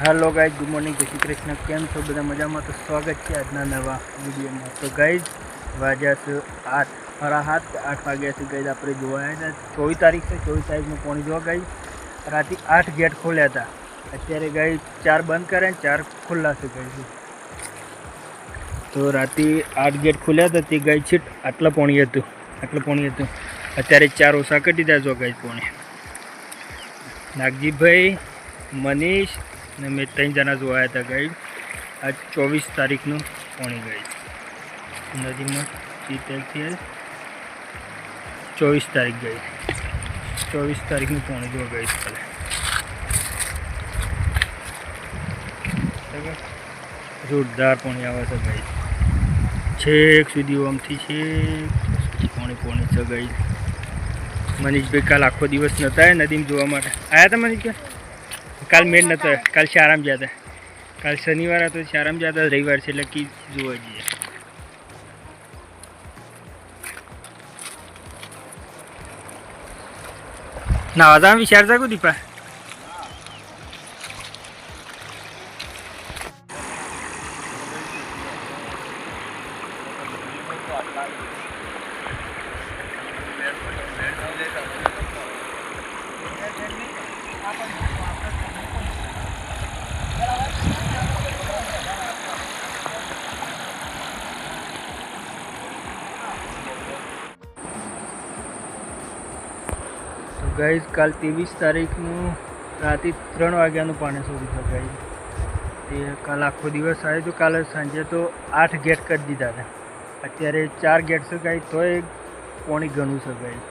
Hello guys, good morning, जय श्री कृष्ण। केम छो बधा मजामां? तो स्वागत है आजना नवा वीडियो में। तो गाइज वाज्या से 8 वाग्या से गाइज आप जोया था 24 तारीख से 24 तारीख में पानी जो गाइज रात 8 गेट खोल्या था। अत्यारे गाइज 4 बंद करे 4 खुला से गाइज। तो रात 8 गेट खोल्या था ते गाइज छीट आटला पानी हतुं अत्यारे 4 ओछा कर दीधा जो गाइज पानी। नागजी भाई, मनीष ने मैं 3 जना जोया था गाइज। आज 24 तारीख नु पानी गाइज नदी में 24 तारीख गाइज 24 तारीख में पानी जो गाइज जोरदार पानी आवे छे गाइज। छेक सुधी ओमथी छेक पानी छे गाइज। मनीष भाई काल आखो दिवस नता नदी में जोवा माटे आया था। मनीष भाई काल मेल नतो, काल शाराम जाता। काल शनिवार तो शाराम जाता, रविवार से એટલે કે જોવા જઈએ। ના આદા વિચાર જાગો દીપા गाइज काल 23 तारीख रात 3 वाग्या पानी शुरू था गाइज। काल आखो दिवस आए तो काल सांजे तो 8 गेट कर दीधा था। अत्यारे 4 गेट से गाइज तो पानी घणुं छे गाइज।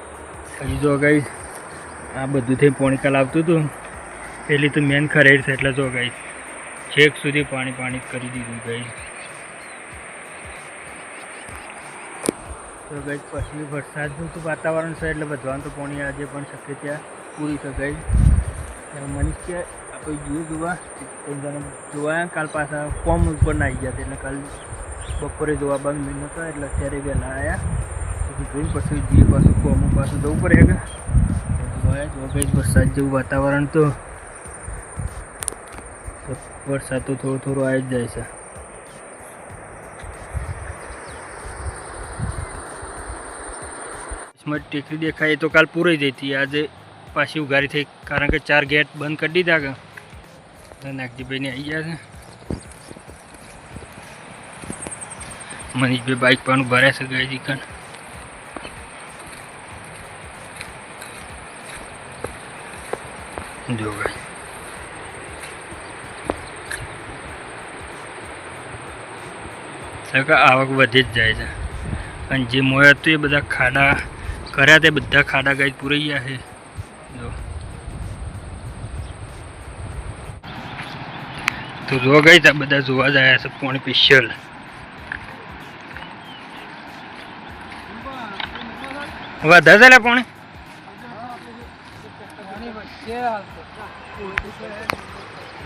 हजी जो गाइज आ बधुं थई पानी काल आवतुं हतुं पहली तो मेन खरेड़ छे એટલે जो गाइज छेक सुधी पानी करी दीधुं गाइज। तो गाइज पछी वरसादनुं तो वातावरण है એટલે વધવાનું तो पानी आज पण शक्यता पूरी है गाइज। मनीष के आप जोवा जोवा काल पासा फॉर्म पर ना आई गया એટલે काल बपोरे जोवा बंद नहीं था એટલે अत्यारे वहेला आया जोई पछी जी पासुं फॉर्म पासुं जवुं पड़े। जो गाइज वरसाद जेवुं वातावरण तो वरसाद तो थोड़ो आई ज जाय छे। टेकरी देखाय तो काल पूरी गई थी, आज पाછી उगारी थी कारण के 4 गेट बंद कर दीधा। नागजी भाई ने आई गया। मनीष भाई बाइक पर भरे से गए जी जो गए सका आवक वधी ज जाए छे। जे मोया तो ये बधा खाड़ा कर्या ते बधा खाड़ा गाइज पूरी गया है। जो तो जो गाइज आ बधा जोवा ज आया छे पानी स्पेशल। वधा छे पानी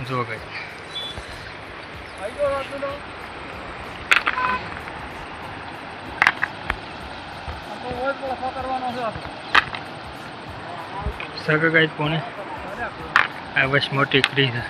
जो गाइज सगा गाइज पानी आ बस मोटी टेकरी है।